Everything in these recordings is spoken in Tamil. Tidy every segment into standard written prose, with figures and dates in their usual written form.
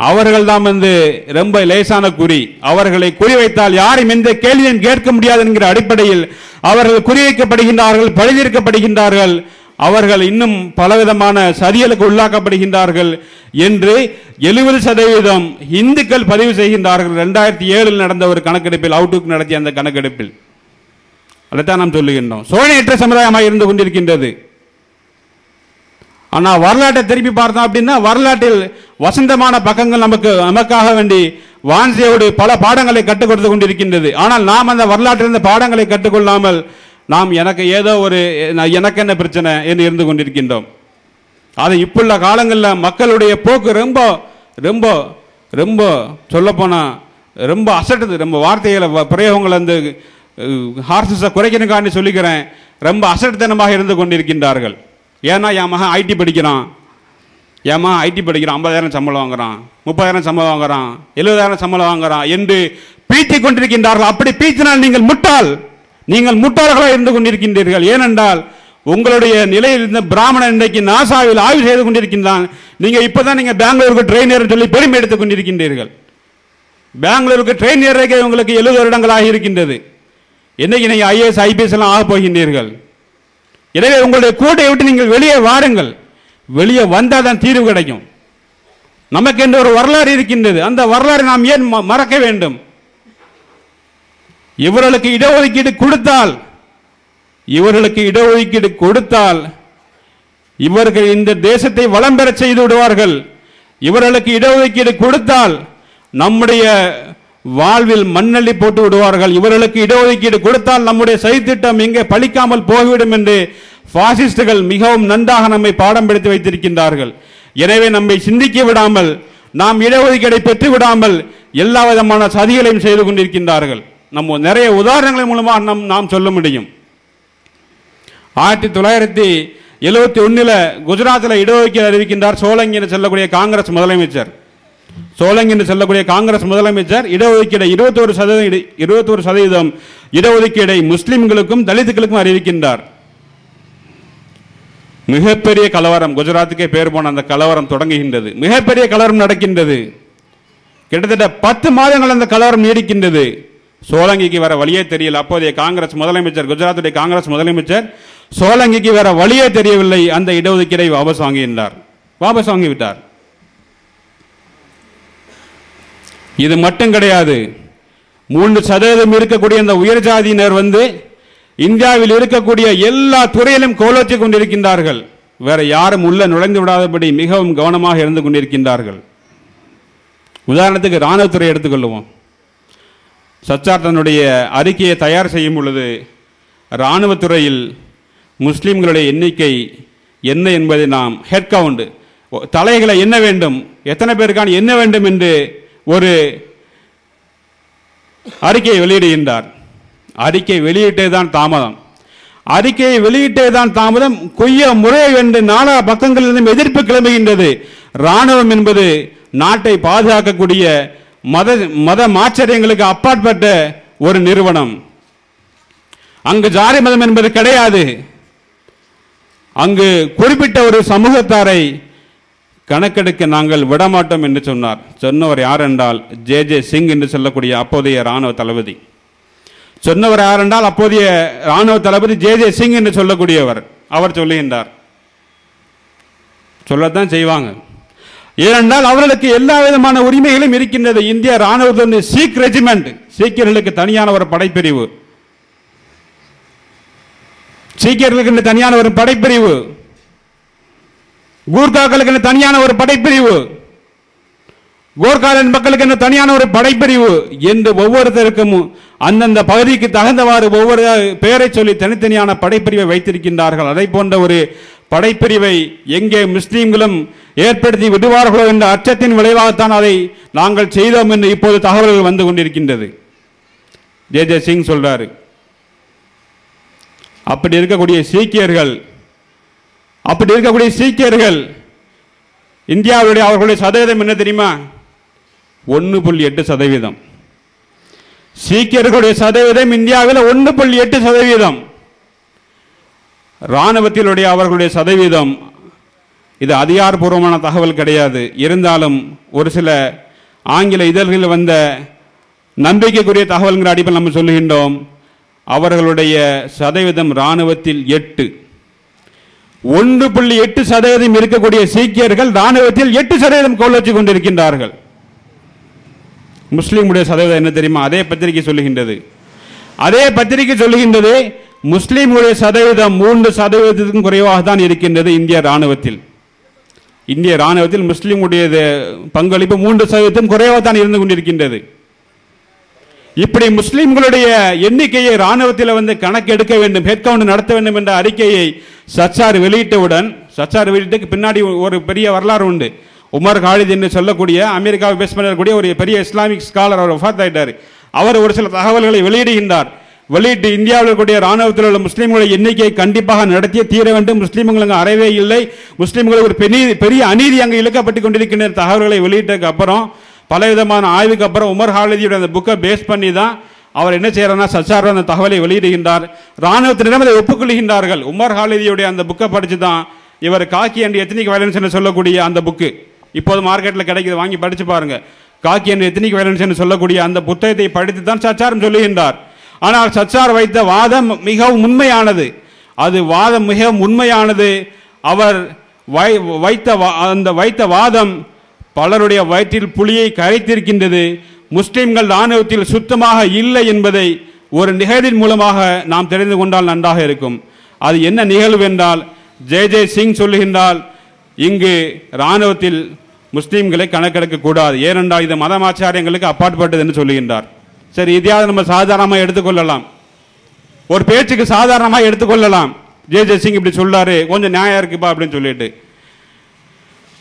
அவர்கள் தான் ரொம்ப லேசான குறி. அவர்களை குறிவைத்தால் யாரும் எந்த கேள்வியும் கேட்க முடியாது என்கிற அடிப்படையில் அவர்கள் குறிவைக்கப்படுகின்றார்கள், பழிதீர்க்கப்படுகின்றார்கள். அவர்கள் இன்னும் பலவிதமான சதிகளுக்கு உள்ளாக்கப்படுகின்றார்கள் என்று 70% இந்துக்கள் பதிவு செய்கின்றார்கள். 2007 நடந்த ஒரு கணக்கெடுப்பில், அவுட்லுக் நடத்திய அந்த கணக்கெடுப்பில் அதைத்தான் நாம் சொல்லுகின்றோம். சோழனேற்ற சமுதாயமாக இருந்து கொண்டிருக்கின்றது. ஆனால் வரலாற்றை திருப்பி பார்த்தோம் அப்படின்னா வரலாற்றில் வசந்தமான பக்கங்கள் நமக்காக வேண்டி வான்சியோடு பல பாடங்களை கற்றுக் கொடுத்து கொண்டிருக்கின்றது. ஆனால் நாம் அந்த வரலாற்றிலிருந்து பாடங்களை கற்றுக்கொள்ளாமல் நாம் எனக்கு ஏதோ எனக்கு என்ன பிரச்சனை என்று இருந்து கொண்டிருக்கின்றோம். அது இப்புள்ள காலங்களில் மக்களுடைய போக்கு ரொம்ப ரொம்ப ரொம்ப சொல்லப்போனால் ரொம்ப அசட்டுது. ரொம்ப வார்த்தைகளை பிரயோகங்கள் ஹார்ஸஸை குறைக்கணுக்காண்டி சொல்லிக்கிறேன். ரொம்ப அசட்டுத்தனமாக இருந்து கொண்டிருக்கின்றார்கள். ஏன்னா என் மகன் ஐடி படிக்கிறான், 50,000 சம்பளம் வாங்குறான், 30,000 சம்பளம் வாங்குறான், 70,000 சம்பளம் வாங்குறான் என்று பீத்தி கொண்டிருக்கின்றார்கள். அப்படி பீத்தினால் நீங்கள் முட்டாள்களாக இருந்து கொண்டிருக்கின்றீர்கள். ஏனென்றால் உங்களுடைய நிலையில் இருந்த பிராமணன் இன்றைக்கு நாசாவில் ஆய்வு செய்து கொண்டிருக்கின்றான். நீங்கள் இப்போதான் பெங்களூருக்கு ட்ரெயின் ஏற சொல்லி பெருமை எடுத்துக் கொண்டிருக்கின்றீர்கள். பெங்களூருக்கு ட்ரெயின் ஏறக்க உங்களுக்கு 70 வருடங்களாக இருக்கின்றது. இன்னைக்கு நீங்கள் IAS IPS எல்லாம் ஆக போகின்றீர்கள். எனவே உங்களுடைய கூட்டை விட்டு நீங்கள் வெளியே வாருங்கள். வெளியே வந்தால் தான் தீர்வு கிடைக்கும். நமக்கு என்று ஒரு வரலாறு இருக்கின்றது. அந்த வரலாறு நாம் ஏன் மறக்க வேண்டும்? இவர்களுக்கு இடஒதுக்கீடு கொடுத்தால் இவர்கள் இந்த தேசத்தை வளம் பெற செய்து விடுவார்கள். இவர்களுக்கு இடஒதுக்கீடு கொடுத்தால் நம்முடைய வாழ்வில் மண்ணள்ளி போட்டு விடுவார்கள். இவர்களுக்கு இடஒதுக்கீடு கொடுத்தால் நம்முடைய சதித்திட்டம் எங்கே பலிக்காமல் போய்விடும் என்று பாசிஸ்டுகள் மிகவும் நன்றாக நம்மை பாடம் படித்து வைத்திருக்கின்றார்கள். எனவே நம்மை சிந்திக்க விடாமல், நாம் இடஒதுக்கீடை பெற்று விடாமல் எல்லா விதமான சதிகளையும் செய்து கொண்டிருக்கின்றார்கள். நம்ம நிறைய உதாரணங்கள் மூலமாக நாம் சொல்ல முடியும். 1971 குஜராத்தில் இடஒதுக்கீடு அறிவிக்கின்றார் சோலங்கி என்று சொல்லக்கூடிய காங்கிரஸ் முதலமைச்சர். இடஒதுக்கீடை 21% இடஒதுக்கீடை முஸ்லிம்களுக்கும் தலித்துகளுக்கும் அறிவிக்கின்றார். மிகப்பெரிய கலவரம், குஜராத்துக்கே பேர் போன அந்த கலவரம் தொடங்குகின்றது. மிகப்பெரிய கலவரம் நடக்கின்றது. கிட்டத்தட்ட 10 மாதங்கள் அந்த கலவரம் நீடிக்கின்றது. சோலங்கிக்கு வேற வழியே தெரியல. அப்போதைய காங்கிரஸ் முதலமைச்சர், குஜராத்துடைய காங்கிரஸ் முதலமைச்சர் சோலங்கிக்கு வேற வழியே தெரியவில்லை. அந்த இடஒதுக்கீடை வாபஸ் வாங்கிவிட்டார். இது மட்டும் கிடையாது. 3% இருக்கக்கூடிய அந்த உயர் ஜாதியினர் இந்தியாவில் இருக்கக்கூடிய எல்லா துறையிலும் கோலோச்சி கொண்டிருக்கின்றார்கள். வேற யாரும் உள்ள நுழைந்து விடாதபடி மிகவும் கவனமாக இருந்து கொண்டிருக்கின்றார்கள். உதாரணத்துக்கு இராணுவத்துறை எடுத்துக்கொள்வோம். சச்சார் தன்னுடைய அறிக்கையை தயார் செய்யும் பொழுது இராணுவத்துறையில் முஸ்லிம்களுடைய எண்ணிக்கை என்ன என்பதை நாம் ஹெட் கவுண்ட், தலைகளை என்ன வேண்டும், எத்தனை பேருக்கான என்ன வேண்டும் என்று ஒரு அறிக்கையை வெளியிடுகின்றார். அறிக்கையை வெளியிட்டேதான் தாமதம். கொய்ய முறை என்று நாலா பக்கங்களிலிருந்தும் எதிர்ப்பு கிளம்புகின்றது. இராணுவம் என்பது நாட்டை பாதுகாக்கக்கூடிய மத ஆச்சரியங்களுக்கு அப்பாற்பட்ட ஒரு நிறுவனம். அங்கு ஜாதி மதம் என்பது கிடையாது. அங்கு குறிப்பிட்ட ஒரு சமூகத்தாரை கணக்கெடுக்க நாங்கள் விடமாட்டோம் என்று சொன்னவர் யார் என்றால் JJ சிங் என்று சொல்லக்கூடிய அப்போதைய இராணுவ தளபதி. சொன்னவர் யார் என்றால் அப்போதைய இராணுவ தளபதி JJ சிங் என்று சொல்லக்கூடியவர். அவர் சொல்லுகின்றார். சொல்லத்தான் செய்வாங்க. ஏனென்றால் அவர்களுக்கு எல்லா விதமான உரிமைகளும் இருக்கின்றது. இந்திய இராணுவத்தில் சீக் ரெஜிமெண்ட், சீக்கியர்களுக்கு தனியான ஒரு படைப்பிரிவு, சீக்கியர்களுக்கு தனியான ஒரு படைப்பிரிவு, கூர்காக்களுக்கு தனியான ஒரு படைப்பிரிவு, கோர்காலன் மக்களுக்கு தனியான ஒரு படைப்பிரிவு என்று ஒவ்வொருத்தருக்கும் அந்தந்த பகுதிக்கு தகுந்தவாறு ஒவ்வொரு பெயரை சொல்லி தனித்தனியான படைப்பிரிவை வைத்திருக்கின்றார்கள். அதை போன்ற ஒரு படைப்பிரிவை எங்கே முஸ்லீம்களும் ஏற்படுத்தி விடுவார்களோ என்ற அச்சத்தின் விளைவாகத்தான் அதை நாங்கள் செய்தோம் என்று இப்போது தகவல்கள் வந்து கொண்டிருக்கின்றது. JJ சிங் சொல்றாரு. அப்படி இருக்கக்கூடிய சீக்கியர்கள் இந்தியாவுடைய அவர்களுடைய சதவீதம் என்ன தெரியுமா? 1.8%. சீக்கியர்களுடைய சதவீதம் இந்தியாவில் 1.8%. இராணுவத்திலுடைய அவர்களுடைய சதவீதம் இது அதிகாரப்பூர்வமான தகவல் கிடையாது. இருந்தாலும் ஒரு சில ஆங்கில இதழ்களில் வந்த நம்பிக்கைக்குரிய தகவல்கிற அடிப்படையில் நம்ம சொல்லுகின்றோம். அவர்களுடைய சதவீதம் இராணுவத்தில் 1.8% இருக்கக்கூடிய சீக்கியர்கள் இராணுவத்தில் 8% கோலோச்சி கொண்டிருக்கின்றார்கள். முஸ்லீமுடைய சதவீதம் என்ன தெரியுமா? அதே பத்திரிகை சொல்லுகின்றது முஸ்லீமுடைய சதவீதம் 3%க்கும் குறைவாக தான் இருக்கின்றது. இந்திய ராணுவத்தில் முஸ்லீமுடைய பங்களிப்பு 3% குறைவாக தான் இருந்து கொண்டிருக்கின்றது. இப்படி முஸ்லீம்களுடைய எண்ணிக்கையை ராணுவத்தில் வந்து கணக்கு எடுக்க வேண்டும், ஹெட் கவுண்ட் நடத்த வேண்டும் என்ற அறிக்கையை சச்சார் வெளியிட்டவுடன், சச்சார் வெளியிட்டு பின்னாடி ஒரு பெரிய வரலாறு உண்டு. உமர் காலித் என்று சொல்லக்கூடிய அமெரிக்காவை பேஸ் பண்ணக்கூடிய ஒரு பெரிய இஸ்லாமிக் ஸ்காலர் அவர் வஃபாத் ஆயிட்டார். அவர் ஒரு சில தகவல்களை வெளியிடுகின்றார். வெளியிட்டு இந்தியாவில் இருக்கக்கூடிய ராணுவத்தில் உள்ள முஸ்லீம்களுடைய எண்ணிக்கையை கண்டிப்பாக நடத்திய தீர வேண்டும், முஸ்லீம்கள் அங்கே அறவே இல்லை, முஸ்லீம்களுக்கு ஒரு பெரிய அநீதி அங்கே இழுக்கப்பட்டு கொண்டிருக்கின்ற தகவல்களை வெளியிட்டதுக்கு அப்புறம், பலவிதமான ஆய்வுக்கு அப்புறம் உமர் காலிதியோட அந்த புக்கை பேஸ் பண்ணி தான் அவர் என்ன செய்யறாருன்னா சச்சார் அந்த தகவலை வெளியிடுகின்றார். ராணுவத்தினரிடம் அதை ஒப்புக்கொள்கின்றார்கள். உமர் காலிதியுடைய அந்த புக்கை படித்து தான் இவர் காக்கி அண்ட் எத்னிக் வயலன்ஸ் என்று சொல்லக்கூடிய அந்த புக்கு இப்போது மார்க்கெட்டில் கிடைக்குது, வாங்கி படித்து பாருங்க. காக்கி அண்ட் எத்னிக் வயலன்ஸ் என்று சொல்லக்கூடிய அந்த புத்தகத்தை படித்து தான் சச்சாரும் சொல்லுகின்றார். ஆனால் சச்சார் வைத்த வாதம் மிகவும் உண்மையானது. அவர் வைத்த வாதம் பலருடைய வயிற்றில் புலியை கரைத்திருக்கின்றது. முஸ்லிம்கள் ராணுவத்தில் சுத்தமாக இல்லை என்பதை ஒரு நிகழ்வின் மூலமாக நாம் தெரிந்து கொண்டால் நன்றாக இருக்கும். அது என்ன நிகழ்வு என்றால், ஜெய் சிங் சொல்லுகின்றால் இங்கு ராணுவத்தில் முஸ்லீம்களை கணக்கெடுக்க கூடாது, ஏனென்றால் இது மதமாச்சாரியங்களுக்கு அப்பாற்பட்டது என்று சொல்லுகின்றார். சரி, இதையாவது நம்ம சாதாரணமாக எடுத்துக்கொள்ளலாம், ஒரு பேச்சுக்கு சாதாரணமாக எடுத்துக்கொள்ளலாம். ஜெய் சிங் இப்படி சொல்றாரு, கொஞ்சம் நியாயம் இருக்குப்பா அப்படின்னு சொல்லிட்டு.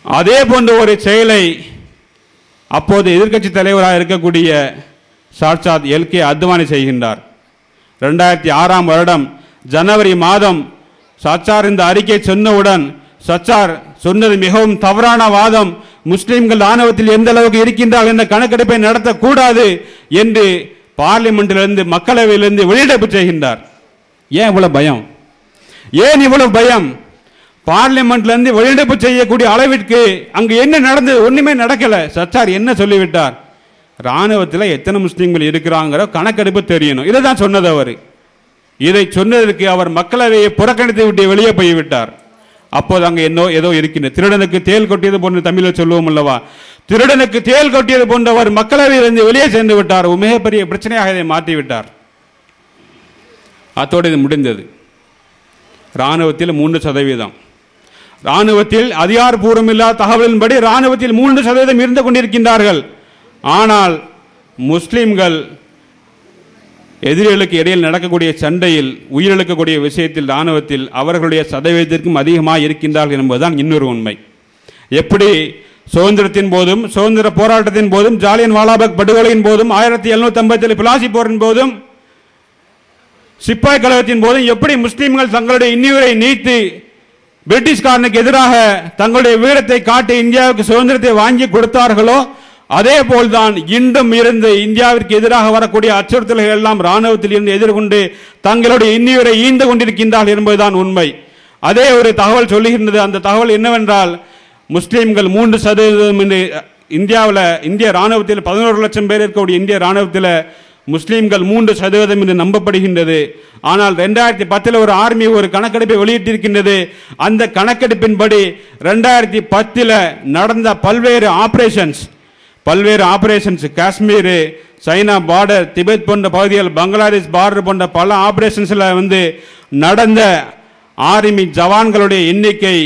அதே போன்ற ஒரு செயலை அப்போது எதிர்க்கட்சி தலைவராக இருக்கக்கூடிய சாட்சாத் எல்கே அத்வானி செய்கின்றார். 2006ஆம் வருடம் ஜனவரி மாதம் சச்சார் இந்த அறிக்கை சொன்னவுடன், சச்சார் சொன்னது மிகவும் தவறான வாதம், முஸ்லிம்கள் ராணுவத்தில் எந்த அளவுக்கு இருக்கின்றால் என்ற கணக்கெடுப்பை நடத்தக்கூடாது என்று பார்லிமெண்டிலிருந்து மக்களவையிலிருந்து வெளியிடப்பு செய்கின்றார். ஏன் இவ்வளவு பயம்? ஏன் இவ்வளவு பயம்? பார்லிமெண்ட்ல இருந்து வெளியிடப்பு செய்யக்கூடிய அளவிற்கு அங்கு என்ன நடந்தது? ஒண்ணுமே நடக்கல. சச்சார் என்ன சொல்லிவிட்டார்? ராணுவத்தில் எத்தனை முஸ்லீம்கள் இருக்கிறாங்கிற கணக்கெடுப்பு தெரியணும், இதை தான் சொன்னது அவர். இதை சொன்னதற்கு அவர் மக்களவையை புறக்கணித்து விட்டு வெளியே போய்விட்டார். அப்போது அங்கே ஏதோ இருக்கின்றது. திருடனுக்கு தேல் கொட்டியது போன்று தமிழில் சொல்லுவோம் அல்லவா, திருடனுக்கு தேல் கொட்டியது போன்ற அவர் மக்களவையிலிருந்து வெளியே சென்று விட்டார். மிகப்பெரிய பிரச்சனையாக இதை மாற்றிவிட்டார். அத்தோடு இது முடிந்தது. ராணுவத்தில் 3%, ராணுவத்தில் அதிகாரப்பூர்வமில்லாத தகவலின்படி ராணுவத்தில் 3% இருந்து கொண்டிருக்கின்றார்கள். ஆனால் முஸ்லிம்கள் எதிரிகளுக்கு இடையில் நடக்கக்கூடிய சண்டையில் உயிரிழக்கக்கூடிய விஷயத்தில் ராணுவத்தில் அவர்களுடைய சதவீதத்திற்கும் அதிகமாக இருக்கின்றார்கள் என்பதுதான் இன்னொரு உண்மை. எப்படி சுதந்திரத்தின் போதும், சுதந்திர போராட்டத்தின் போதும், ஜாலியன் வாலாபாக் படுகொலையின் போதும், 1757 பிளாசி போரின் போதும், சிப்பாய் கழகத்தின் போதும் எப்படி முஸ்லிம்கள் தங்களுடைய இன்னுயிரை நீத்து பிரிட்டிஷ்காரனுக்கு எதிராக தங்களுடைய வீரத்தை காட்டி இந்தியாவுக்கு சுதந்திரத்தை வாங்கி கொடுத்தார்களோ, அதே போல்தான் இன்றும் இருந்து இந்தியாவிற்கு எதிராக வரக்கூடிய அச்சுறுத்தல்கள் எல்லாம் ராணுவத்தில் இருந்து எதிர்கொண்டு தங்களுடைய இன்னுயிரை ஈந்து கொண்டிருக்கின்றார்கள் என்பதுதான் உண்மை. அதே ஒரு தகவல் சொல்லுகின்றது. அந்த தகவல் என்னவென்றால், முஸ்லிம்கள் 3% என்று இந்திய ராணுவத்தில் 11 லட்சம் பேர் இருக்கக்கூடிய இந்திய ராணுவத்தில் முஸ்லிம்கள் 3% என்று நம்பப்படுகின்றது. ஆனால் 2010 ஒரு ஆர்மி ஒரு கணக்கெடுப்பை வெளியிட்டிருக்கின்றது. அந்த கணக்கெடுப்பின்படி 2010 நடந்த பல்வேறு operations, Kashmir, China border, Tibet போன்ற பகுதிகள், பங்களாதேஷ் பார்டர் போன்ற பல ஆபரேஷன்ஸ்ல நடந்த ஆர்மி ஜவான்களுடைய எண்ணிக்கை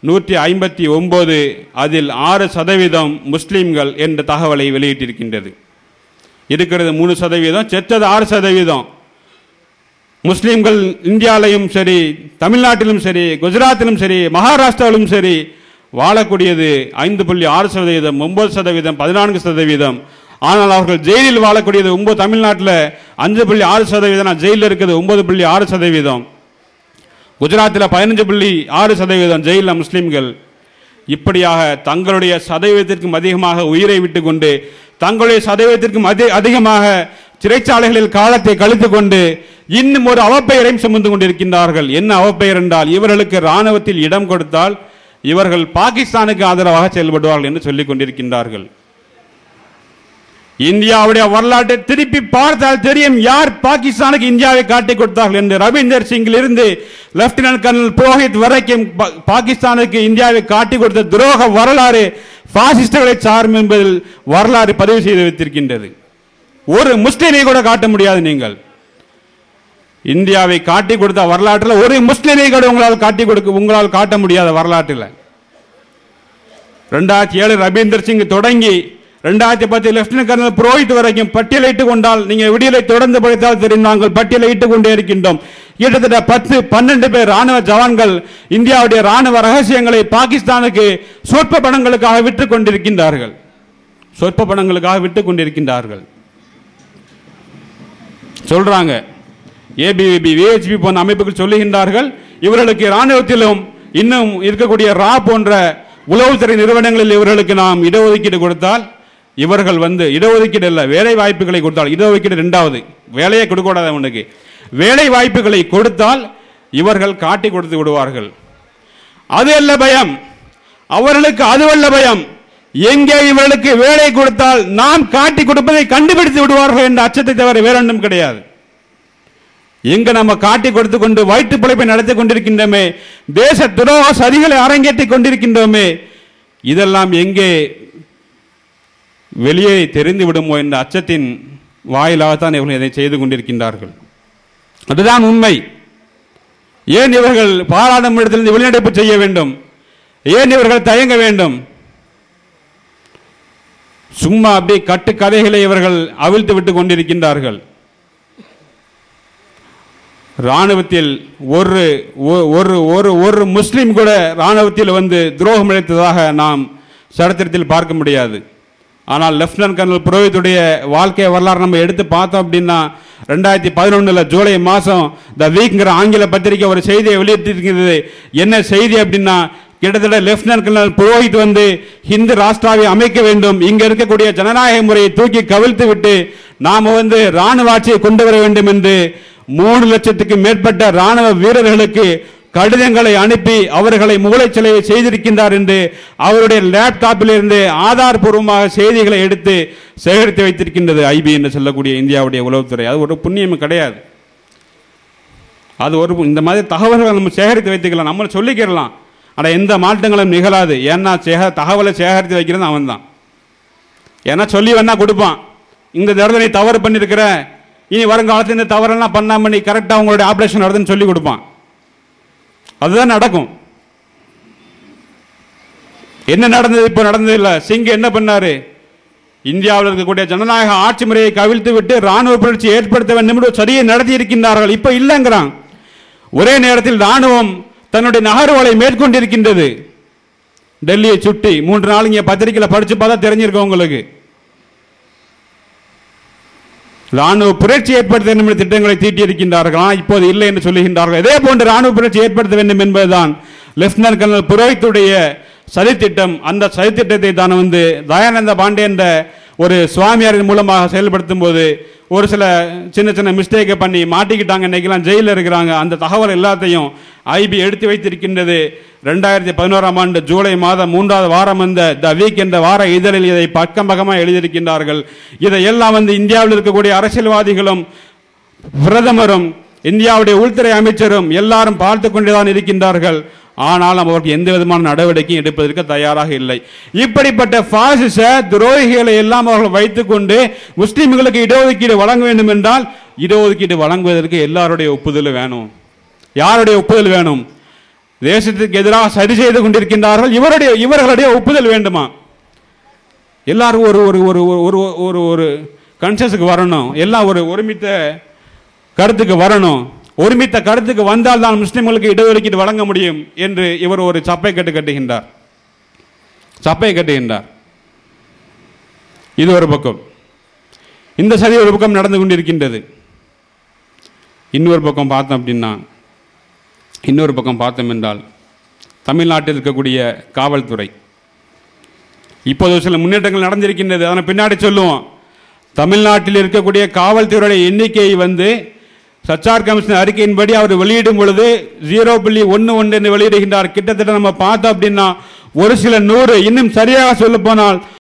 159, அதில் 6% முஸ்லிம்கள் என்ற தகவலை வெளியிட்டிருக்கின்றது. இருக்கிறது 3%, செத்தது 6%. முஸ்லிம்கள் இந்தியாவிலும் சரி, தமிழ்நாட்டிலும் சரி, குஜராத்திலும் சரி, மகாராஷ்டிராவிலும் சரி வாழக்கூடியது 5.6%, 9%, 14%. ஆனால் அவர்கள் ஜெயிலில் வாழக்கூடியது தமிழ்நாட்டில் 5.6%, ஜெயிலில் இருக்கிறது 9.6%. குஜராத்தில் 15.6% ஜெயிலில் முஸ்லிம்கள். இப்படியாக தங்களுடைய சதவீதத்திற்கும் அதிகமாக உயிரை விட்டு கொண்டு, தங்களுடைய சதவீதத்திற்கும் அதிகமாக சிறைச்சாலைகளில் காலத்தை கழித்துக் கொண்டு இன்னும் ஒரு அவப்பெயரையும் சுமந்து கொண்டிருக்கின்றார்கள். என்ன அவப்பெயர் என்றால், இவர்களுக்கு ராணுவத்தில் இடம் கொடுத்தால் இவர்கள் பாகிஸ்தானுக்கு ஆதரவாக செயல்படுவார்கள் என்று சொல்லிக் கொண்டிருக்கின்றார்கள். இந்தியாவுடைய வரலாற்றை திருப்பி பார்த்தால் தெரியும் யார் பாகிஸ்தானுக்கு இந்தியாவை காட்டிக் கொடுத்தார்கள் என்று. ரவீந்தர் சிங்கில் இருந்து லெப்டினன்ட் கர்னல் புரோஹித் வரைக்கும் பாகிஸ்தானுக்கு இந்தியாவை காட்டிக் கொடுத்த துரோக வரலாறு பாசிஸ்டுகளை சாரும் என்பதில் வரலாறு பதிவு செய்து வைத்திருக்கின்றது. ஒரு முஸ்லிமை கூட காட்ட முடியாது. நீங்கள் இந்தியாவை காட்டிக் கொடுத்த வரலாற்றில் ஒரு முஸ்லிமை கூட உங்களால் காட்ட முடியாத வரலாற்றில் 2007 ரவீந்தர் சிங் தொடங்கி 2010 லெப்டினன்ட் கர்னல் புரோஹித் வரைக்கும் பட்டியலிட்டுக் கொண்டால் நீங்கள் விடியலை தொடர்ந்து படித்தால் தெரியும். நாங்கள் பட்டியலிட்டுக் கொண்டே இருக்கின்றோம். கிட்டத்தட்ட 10-12 பேர் ராணுவ ஜவான்கள் இந்தியாவுடைய ராணுவ ரகசியங்களை பாகிஸ்தானுக்கு சொற்ப பணங்களுக்காக விட்டுக் கொண்டிருக்கின்றார்கள். சொற்ப பணங்களுக்காக விட்டுக் கொண்டிருக்கின்றார்கள். சொல்றாங்க ஏபிவிபி விஹெச்பி போன்ற அமைப்புகள் சொல்லுகின்றார்கள், இவர்களுக்கு ராணுவத்திலும் இன்னும் இருக்கக்கூடிய ரா போன்ற உளவுத்துறை நிறுவனங்களில் இவர்களுக்கு நாம் இடஒதுக்கீடு கொடுத்தால் இவர்கள் இடஒதுக்கீடு அல்ல வேலை வாய்ப்புகளை கொடுத்தால், இடஒதுக்கீடு இரண்டாவது, வேலையை கொடுக்கூடாது அவனுக்கு, வேலை வாய்ப்புகளை கொடுத்தால் இவர்கள் காட்டி கொடுத்து விடுவார்கள். அது அல்ல பயம் அவர்களுக்கு, அதுவல்ல பயம். எங்கே இவர்களுக்கு வேலை கொடுத்தால் நாம் காட்டி கொடுப்பதை கண்டுபிடித்து விடுவார்கள் என்ற அச்சத்தை தவிர வேற ஒன்றும் கிடையாது. எங்க நம்ம காட்டி கொடுத்து கொண்டு வயிற்று பிழைப்பை நடத்தி கொண்டிருக்கின்றோமே, தேச துரோக சதிகளை அரங்கேற்றிக் கொண்டிருக்கின்றோமே, இதெல்லாம் எங்கே வெளியே தெரிந்து விடுமோ என்ற அச்சத்தின் வாயிலாகத்தான் இவர்கள் இதை செய்து கொண்டிருக்கின்றார்கள். அதுதான் உண்மை. ஏன் இவர்கள் பாராளுமன்றத்திலிருந்து வெளிநடப்பு செய்ய வேண்டும்? ஏன் இவர்கள் தயங்க வேண்டும்? சும்மா அப்படி கட்டு கதைகளை இவர்கள் அவிழ்த்து விட்டுக் கொண்டிருக்கின்றார்கள். ராணுவத்தில் ஒரு முஸ்லிம் கூட ராணுவத்தில் துரோகம் இழைத்ததாக நாம் சரித்திரத்தில் பார்க்க முடியாது. ஆனால் லெப்டினன்ட் கர்னல் புரோஹித்துடைய வாழ்க்கை வரலாறு நம்ம எடுத்து பார்த்தோம் அப்படின்னா 2011 ஜூலை மாதம் த வீக்ங்கிற ஆங்கில பத்திரிகை ஒரு செய்தியை வெளியிட்டிருக்கிறது. என்ன செய்தி அப்படின்னா, கிட்டத்தட்ட லெப்டினன்ட் கர்னல் புரோஹித் ஹிந்து ராஷ்டிராவை அமைக்க வேண்டும், இங்க இருக்கக்கூடிய ஜனநாயக முறையை தூக்கி கவிழ்த்து விட்டு நாம ராணுவ ஆட்சியை கொண்டு வர வேண்டும் என்று 3 லட்சத்துக்கு மேற்பட்ட ராணுவ வீரர்களுக்கு கடிதங்களை அனுப்பி அவர்களை மூளைச்சலவை செய்திருக்கின்றார் என்று அவருடைய லேப்டாப்பில் இருந்து ஆதாரபூர்வமாக செய்திகளை எடுத்து சேகரித்து வைத்திருக்கின்றது ஐபி என்று சொல்லக்கூடிய இந்தியாவுடைய உளவுத்துறை. அது ஒரு புண்ணியம் கிடையாது. அது ஒரு இந்த மாதிரி தகவல்களை நம்ம சேகரித்து வைத்துக்கலாம், நம்ம சொல்லிக்கிறலாம். ஆனால் எந்த மாற்றங்களும் நிகழாது. ஏன்னா தகவலை சேகரித்து வைக்கிறது அவன் தான். ஏன்னா சொல்லி வேணா கொடுப்பான், இந்த தடவை நீ தவறு பண்ணியிருக்கிற, இனி வருங்காலத்தில் இந்த தவறெல்லாம் பண்ணாம நீ கரெக்டாக உங்களுடைய ஆப்ரேஷன் நடக்குதுன்னு சொல்லி கொடுப்பான். அதுதான் நடக்கும். என்ன நடந்தது? இப்போ நடந்தது இல்லை. சிங் என்ன பண்ணாரு? இந்தியாவில் இருக்கக்கூடிய ஜனநாயக ஆட்சி முறையை கவிழ்த்து விட்டு ராணுவ புரட்சி ஏற்படுத்த வேண்டும் என்று சரியை நடத்தி இருக்கின்றார்கள். இப்ப இல்லைங்கிறான். ஒரே நேரத்தில் ராணுவம் தன்னுடைய நகர்வுகளை மேற்கொண்டிருக்கின்றது. டெல்லியை சுட்டி 3 நாள் இங்கே பத்திரிகையில் படிச்சு பார்த்தா தெரிஞ்சிருக்கும் உங்களுக்கு. ராணுவ புரட்சி ஏற்படுத்த வேண்டும் என்ற திட்டங்களை தீட்டியிருக்கின்றார்கள். ஆனால் இப்போது இல்லை என்று சொல்லுகின்றார்கள். இதே போன்று ராணுவ புரட்சி ஏற்படுத்த வேண்டும் என்பதுதான் லெப்டினன்ட் கர்னல் புரோஹித்துடைய சதித்திட்டம். அந்த சதித்திட்டத்தை தான் தயானந்த பாண்டே என்ற ஒரு சுவாமியாரின் மூலமாக செயல்படுத்தும் போது ஒரு சில சின்ன சின்ன மிஸ்டேக்கை பண்ணி மாட்டிக்கிட்டாங்க. இன்னைக்கெல்லாம் ஜெயிலில் இருக்கிறாங்க. அந்த தகவல் எல்லாத்தையும் ஐபி எடுத்து வைத்திருக்கின்றது. 2011 ஜூலை மாதம் 3வது வாரம் த வீக் என்ற வார இதழில் இதை பக்கம் பக்கமாக எழுதியிருக்கின்றார்கள். இதையெல்லாம் இந்தியாவில் இருக்கக்கூடிய அரசியல்வாதிகளும் பிரதமரும் இந்தியாவுடைய உள்துறை அமைச்சரும் எல்லாரும் பார்த்து கொண்டுதான் இருக்கின்றார்கள். ஆனாலும் அவருக்கு எந்த விதமான நடவடிக்கையும் எடுப்பதற்கு தயாராக இல்லை. இப்படிப்பட்ட பாசிச துரோகிகளை எல்லாம் அவர்கள் வைத்துக் கொண்டு முஸ்லிம்களுக்கு இடஒதுக்கீடு வழங்க வேண்டும் என்றால் இடஒதுக்கீடு வழங்குவதற்கு எல்லாருடைய ஒப்புதல் வேணும். யாருடைய ஒப்புதல் வேணும்? தேசத்துக்கு எதிராக சரி செய்து கொண்டிருக்கின்றார்கள், இவர்களுடைய ஒப்புதல் வேண்டுமா? எல்லாரும் ஒரு ஒரு ஒரு ஒரு ஒரு கன்சென்ஸுக்கு வரணும். எல்லாம் ஒரு ஒருமித்த கருத்துக்கு வரணும். ஒருமித்த கருத்துக்கு வந்தால் தான் முஸ்லிம்களுக்கு இடஒதுக்கீடு வழங்க முடியும் என்று இவர் ஒரு சப்பை கட்டுகின்றார். இது ஒரு பக்கம். இந்த சதி ஒரு பக்கம் நடந்து கொண்டிருக்கின்றது. இன்னொரு பக்கம் பார்த்தோம் என்றால் தமிழ்நாட்டில் இருக்கக்கூடிய காவல்துறை இப்போது சில முன்னேற்றங்கள் நடந்திருக்கின்றது. அதனை பின்னாடி சொல்லுவோம். தமிழ்நாட்டில் இருக்கக்கூடிய காவல்துறையுடைய எண்ணிக்கை சச்சார் கமிஷன் அறிக்கையின்படி அவர் வெளியிடும் பொழுது 0.11 என்று வெளியிடுகின்றார். கிட்டத்தட்ட நம்ம பார்த்தோம் அப்படின்னா ஒரு சில 100, இன்னும் சரியாக சொல்ல போனால்